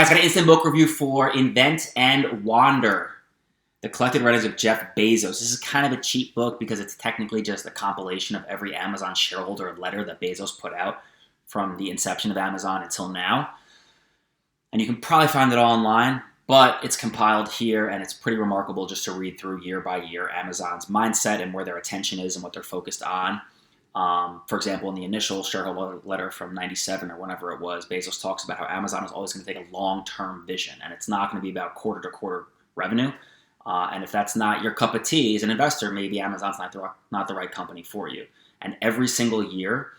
guys, got an instant book review for Invent and Wander, The Collected Writings of Jeff Bezos. This is kind of a cheap book because it's technically just a compilation of every Amazon shareholder letter that Bezos put out from the inception of Amazon until now. And you can probably find it all online, but it's compiled here, and it's pretty remarkable just to read through year by year Amazon's mindset and where their attention is and what they're focused on. For example, in the initial shareholder letter from 97 or whenever it was, Bezos talks about how Amazon is always going to take a long-term vision, and it's not going to be about quarter-to-quarter revenue. And if that's not your cup of tea as an investor, maybe Amazon's not the right company for you. And every single year,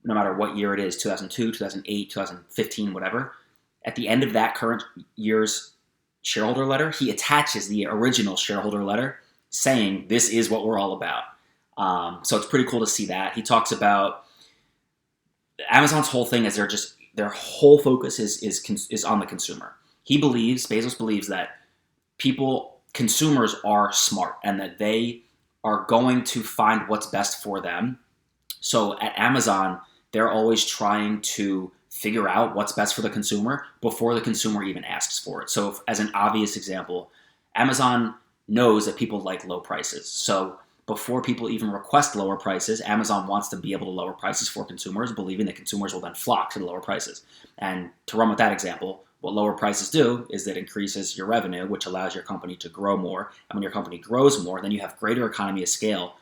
no matter what year it is, 2002, 2008, 2015, whatever, at the end of that current year's shareholder letter, he attaches the original shareholder letter saying, this is what we're all about. So it's pretty cool to see that. He talks about Amazon's whole thing is their whole focus is on the consumer. Bezos believes that consumers are smart and that they are going to find what's best for them. So at Amazon, they're always trying to figure out what's best for the consumer before the consumer even asks for it. So as an obvious example, Amazon knows that people like low prices. So before people even request lower prices, Amazon wants to be able to lower prices for consumers, believing that consumers will then flock to the lower prices. And to run with that example, what lower prices do is that increases your revenue, which allows your company to grow more. And when your company grows more, then you have greater economy of scale,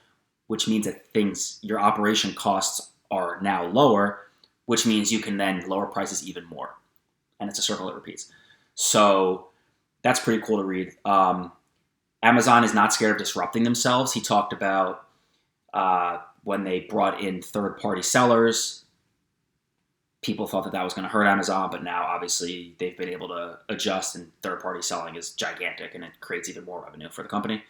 which means that your operation costs are now lower, which means you can then lower prices even more. And it's a circle that repeats. So that's pretty cool to read. Amazon is not scared of disrupting themselves. He talked about when they brought in third-party sellers, people thought that was going to hurt Amazon, but now obviously they've been able to adjust, and third-party selling is gigantic, and it creates even more revenue for the company.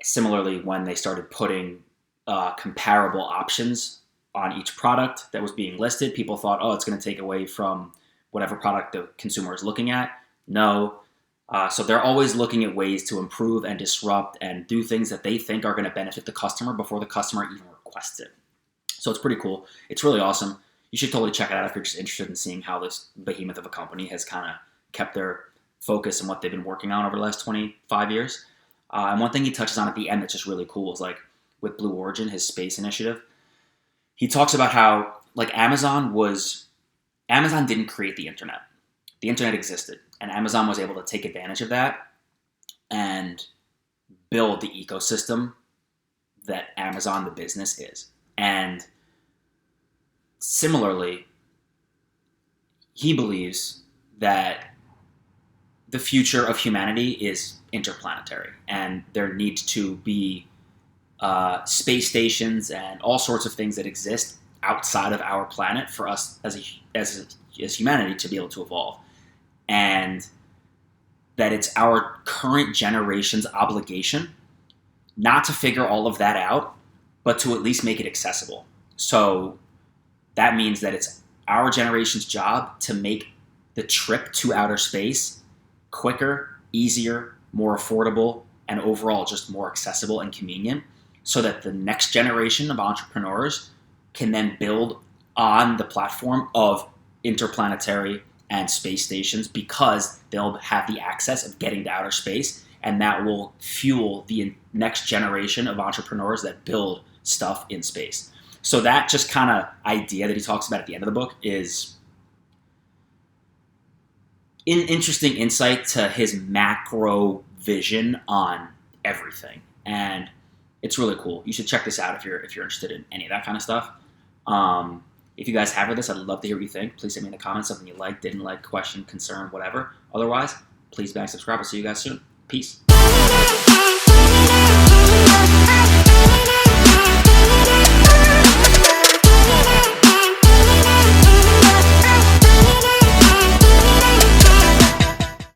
Similarly, when they started putting comparable options on each product that was being listed, people thought, it's going to take away from whatever product the consumer is looking at. No. So they're always looking at ways to improve and disrupt and do things that they think are going to benefit the customer before the customer even requests it. So it's pretty cool. It's really awesome. You should totally check it out if you're just interested in seeing how this behemoth of a company has kind of kept their focus and what they've been working on over the last 25 years. And one thing he touches on at the end that's just really cool is like with Blue Origin, his space initiative. He talks about how Amazon didn't create the internet. The internet existed, and Amazon was able to take advantage of that and build the ecosystem that Amazon, the business, is. And similarly, he believes that the future of humanity is interplanetary, and there needs to be space stations and all sorts of things that exist outside of our planet for us as humanity to be able to evolve. And that it's our current generation's obligation not to figure all of that out, but to at least make it accessible. So that means that it's our generation's job to make the trip to outer space quicker, easier, more affordable, and overall just more accessible and convenient, so that the next generation of entrepreneurs can then build on the platform of interplanetary and space stations, because they'll have the access of getting to outer space, and that will fuel the next generation of entrepreneurs that build stuff in space. So that just kind of idea that he talks about at the end of the book is an interesting insight to his macro vision on everything, and it's really cool. You should check this out if you're interested in any of that kind of stuff. If you guys have read this, I'd love to hear what you think. Please send me in the comments something you liked, didn't like, question, concern, whatever. Otherwise, please subscribe. I'll see you guys soon. Peace.